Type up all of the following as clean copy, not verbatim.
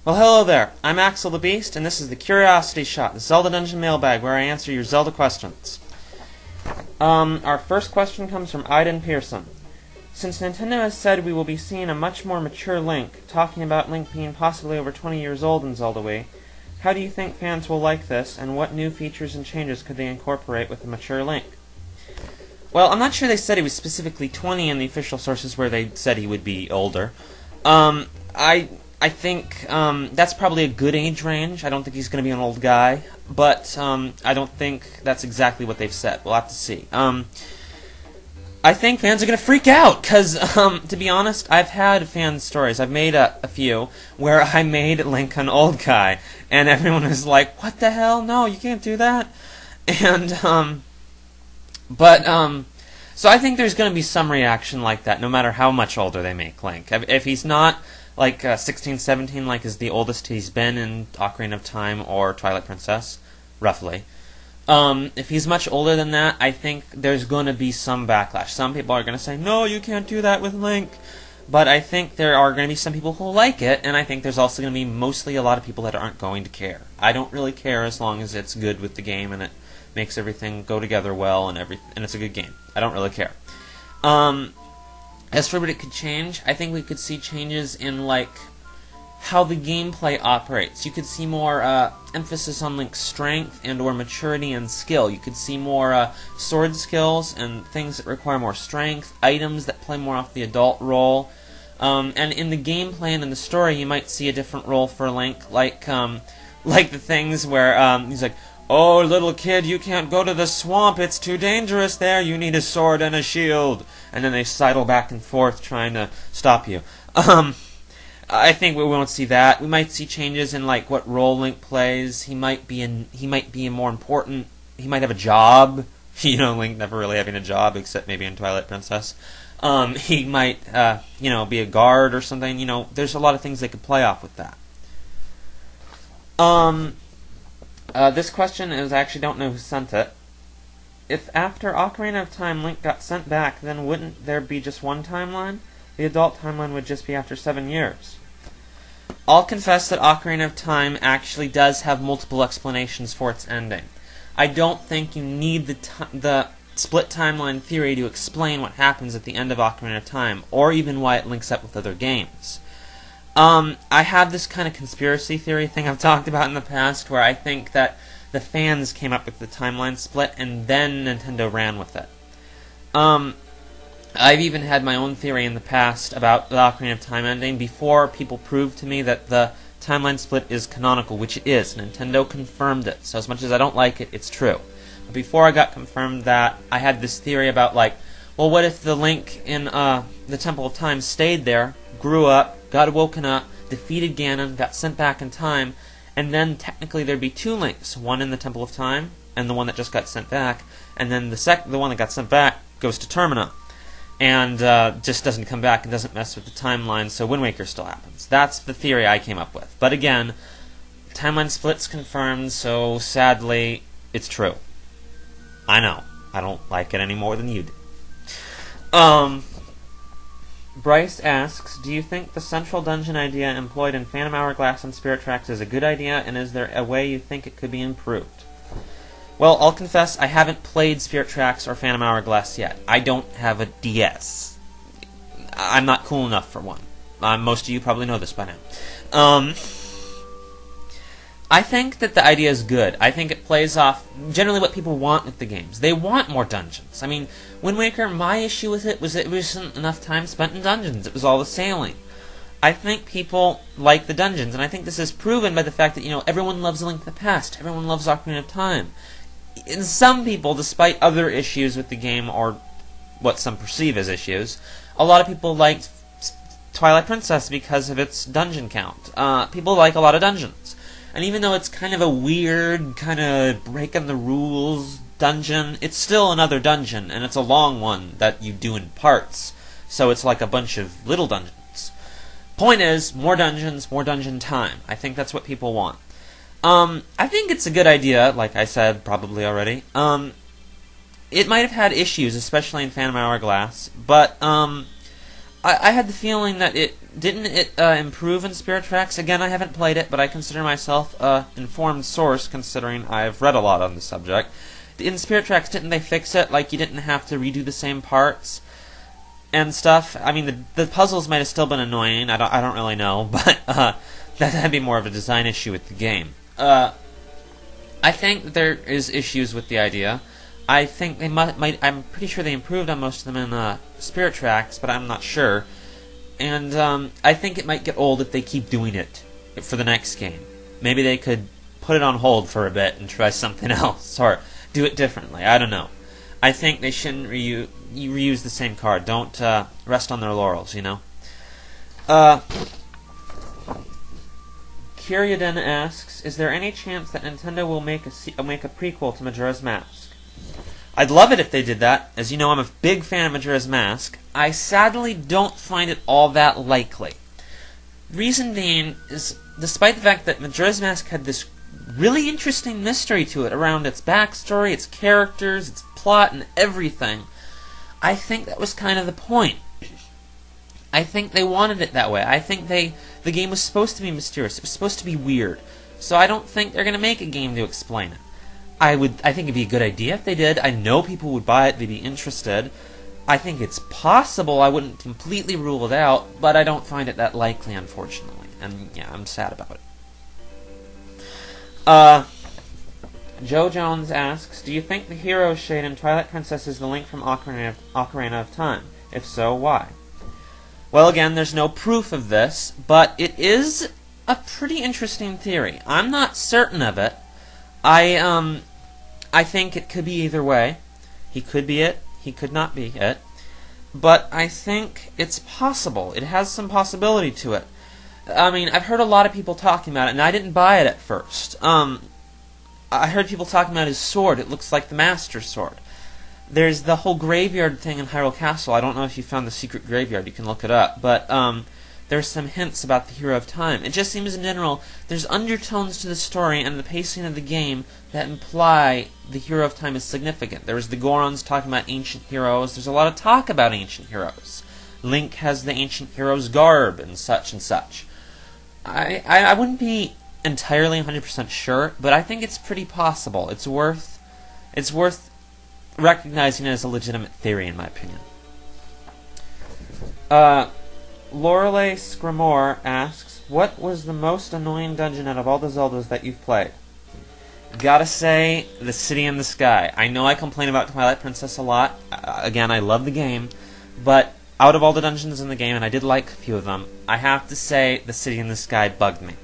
Well, hello there. I'm Axel the Beast, and this is the Curiosity Shot, the Zelda Dungeon Mailbag, where I answer your Zelda questions. Our first question comes from Aiden Pearson. Since Nintendo has said we will be seeing a much more mature Link, talking about Link being possibly over 20 years old in Zelda Wii, how do you think fans will like this, and what new features and changes could they incorporate with a mature Link? Well, I'm not sure they said he was specifically 20 in the official sources where they said he would be older. I think that's probably a good age range. I don't think he's going to be an old guy, but I don't think that's exactly what they've said. We'll have to see. I think fans are going to freak out, because, to be honest, I've had fan stories. I've made a few where I made Link an old guy, and everyone was like, what the hell? No, you can't do that. And, so I think there's going to be some reaction like that, no matter how much older they make Link. If he's not like 16, 17, like is the oldest he's been in Ocarina of Time or Twilight Princess, roughly. If he's much older than that, I think there's going to be some backlash. Some people are going to say, no, you can't do that with Link. But I think there are going to be some people who like it, and I think there's also going to be mostly a lot of people that aren't going to care. I don't really care as long as it's good with the game and it makes everything go together well and it's a good game. I don't really care. As for what it could change, I think we could see changes in, like, how the gameplay operates. You could see more emphasis on Link's strength and or maturity and skill. You could see more sword skills and things that require more strength, items that play more off the adult role. And in the gameplay and in the story, you might see a different role for Link, like the things where he's like, oh, little kid, you can't go to the swamp. It's too dangerous there. You need a sword and a shield. And then they sidle back and forth trying to stop you. I think we won't see that. We might see changes in like what role Link plays. He might be a more important. He might have a job. You know, Link never really having a job except maybe in Twilight Princess. He might, be a guard or something. You know, there's a lot of things they could play off with that. This question is, I actually don't know who sent it. If after Ocarina of Time Link got sent back, then wouldn't there be just one timeline? The adult timeline would just be after 7 years. I'll confess that Ocarina of Time actually does have multiple explanations for its ending. I don't think you need the split timeline theory to explain what happens at the end of Ocarina of Time, or even why it links up with other games. I have this kind of conspiracy theory thing I've talked about in the past where I think that the fans came up with the timeline split and then Nintendo ran with it. I've even had my own theory in the past about the Ocarina of Time ending before people proved to me that the timeline split is canonical, which it is. Nintendo confirmed it, so as much as I don't like it, it's true. But before I got confirmed that, I had this theory about, like, well, what if the Link in the Temple of Time stayed there, grew up, got woken up, defeated Ganon, got sent back in time, and then technically there'd be two Links, one in the Temple of Time, and the one that just got sent back, and then the one that got sent back goes to Termina, and just doesn't come back and doesn't mess with the timeline, so Wind Waker still happens. That's the theory I came up with. But again, timeline split's confirmed, so sadly, it's true. I know. I don't like it any more than you do. Bryce asks, do you think the central dungeon idea employed in Phantom Hourglass and Spirit Tracks is a good idea, and is there a way you think it could be improved? Well, I'll confess, I haven't played Spirit Tracks or Phantom Hourglass yet. I don't have a DS. I'm not cool enough for one. Most of you probably know this by now. I think that the idea is good. I think it plays off generally what people want with the games. They want more dungeons. I mean, Wind Waker, my issue with it was that it wasn't enough time spent in dungeons. It was all the sailing. I think people like the dungeons, and I think this is proven by the fact that, everyone loves Link to the Past. Everyone loves Ocarina of Time. And some people, despite other issues with the game, or what some perceive as issues, a lot of people liked Twilight Princess because of its dungeon count. People like a lot of dungeons. And even though it's kind of a weird, kind of breaking the rules dungeon, it's still another dungeon, and it's a long one that you do in parts. So it's like a bunch of little dungeons. Point is, more dungeons, more dungeon time. I think that's what people want. I think it's a good idea, like I said probably already. It might have had issues, especially in Phantom Hourglass, but I had the feeling that it improve in Spirit Tracks. Again, I haven't played it, but I consider myself an informed source, considering I've read a lot on the subject. In Spirit Tracks, didn't they fix it? Like, you didn't have to redo the same parts and stuff. I mean, the puzzles might have still been annoying. I don't really know, but that'd be more of a design issue with the game. I think there is issues with the idea. I think they might. I'm pretty sure they improved on most of them in Spirit Tracks, but I'm not sure. And I think it might get old if they keep doing it for the next game. Maybe they could put it on hold for a bit and try something else, or do it differently. I don't know. I think they shouldn't reuse the same card. Don't rest on their laurels, you know. Kyriaden asks, is there any chance that Nintendo will make a prequel to Majora's Mask? I'd love it if they did that. As you know, I'm a big fan of Majora's Mask. I sadly don't find it all that likely. Reason being is, despite the fact that Majora's Mask had this really interesting mystery to it around its backstory, its characters, its plot, and everything, I think that was kind of the point. I think they wanted it that way. I think the game was supposed to be mysterious. It was supposed to be weird. So I don't think they're going to make a game to explain it. I think it'd be a good idea if they did. I know people would buy it. They'd be interested. I think it's possible. I wouldn't completely rule it out, but I don't find it that likely, unfortunately. And yeah, I'm sad about it. Joe Jones asks, do you think the hero shade in Twilight Princess is the link from Ocarina of Time? If so, why? Well, again, there's no proof of this, but it is a pretty interesting theory. I'm not certain of it. I think it could be either way. He could be it, he could not be it. But I think it's possible. It has some possibility to it. I mean, I've heard a lot of people talking about it, and I didn't buy it at first. I heard people talking about his sword. It looks like the Master Sword. There's the whole graveyard thing in Hyrule Castle. I don't know if you found the secret graveyard. You can look it up. But there's some hints about the Hero of Time. It just seems in general there's undertones to the story and the pacing of the game that imply the Hero of Time is significant. There's the Gorons talking about ancient heroes. There's a lot of talk about ancient heroes. Link has the ancient hero's garb and such and such. I wouldn't be entirely 100% sure, but I think it's pretty possible. It's worth recognizing it as a legitimate theory, in my opinion. Lorelei Scrimore asks, what was the most annoying dungeon out of all the Zeldas that you've played? Gotta say, the City in the Sky. I know I complain about Twilight Princess a lot. Again, I love the game, but out of all the dungeons in the game, and I did like a few of them, I have to say the City in the Sky bugged me.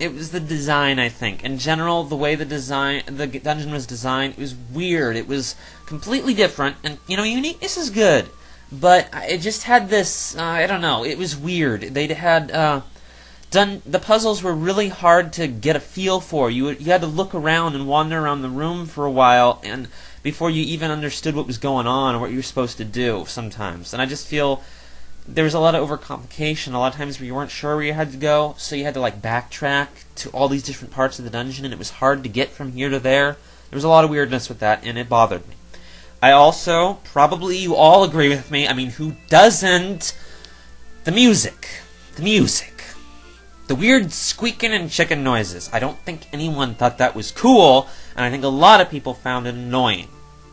It was the design, I think. In general, the way the dungeon was designed, it was weird. It was completely different, and, you know, uniqueness is good. But it just had this, I don't know, it was weird. They'd had, the puzzles were really hard to get a feel for. You had to look around and wander around the room for a while, and before you even understood what was going on or what you were supposed to do sometimes. And I just feel there was a lot of overcomplication, a lot of times where you weren't sure where you had to go, so you had to like backtrack to all these different parts of the dungeon, and it was hard to get from here to there. There was a lot of weirdness with that, and it bothered me. I also, probably you all agree with me, I mean, who doesn't? The music. The music. The weird squeaking and chicken noises. I don't think anyone thought that was cool, and I think a lot of people found it annoying.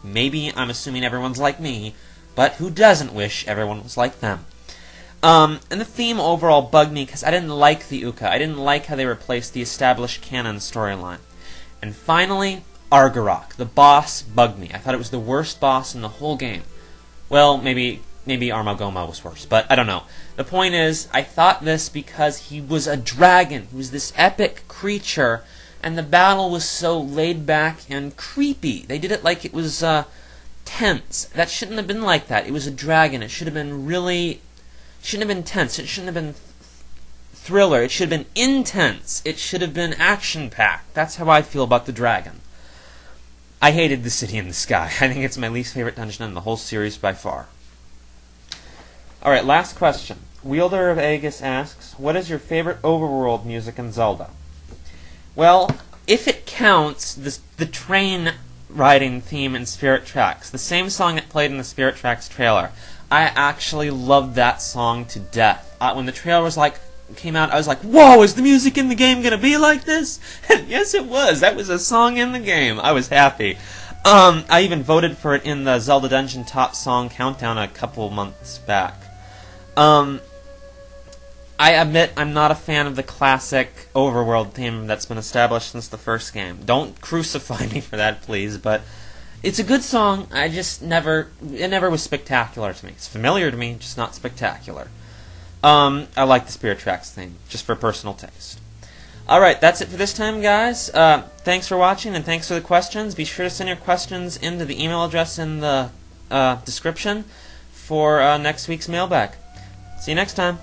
Maybe I'm assuming everyone's like me, but who doesn't wish everyone was like them? And the theme overall bugged me because I didn't like the Uka. I didn't like how they replaced the established canon storyline. And finally, Argarok. The boss bugged me. I thought it was the worst boss in the whole game. Well, maybe Armagoma was worse, but I don't know. The point is, I thought this because he was a dragon. He was this epic creature, and the battle was so laid back and creepy. They did it like it was tense. That shouldn't have been like that. It was a dragon. It should have been really... shouldn't have been tense. It shouldn't have been thriller. It should have been intense. It should have been action-packed. That's how I feel about the dragon. I hated the City in the Sky. I think it's my least favorite dungeon in the whole series by far. Alright, last question. Wielder of Aegis asks, what is your favorite overworld music in Zelda? Well, if it counts, the train riding theme in Spirit Tracks, the same song that played in the Spirit Tracks trailer, I actually loved that song to death. When the trailer came out, I was like, whoa, is the music in the game gonna be like this? And yes, it was. That was a song in the game. I was happy. I even voted for it in the Zelda Dungeon Top Song Countdown a couple months back. I admit I'm not a fan of the classic overworld theme that's been established since the first game. Don't crucify me for that, please, but it's a good song. It never was spectacular to me. It's familiar to me, just not spectacular. I like the Spirit Tracks theme, just for personal taste. Alright, that's it for this time, guys. Thanks for watching, and thanks for the questions. Be sure to send your questions into the email address in the description for next week's mailbag. See you next time.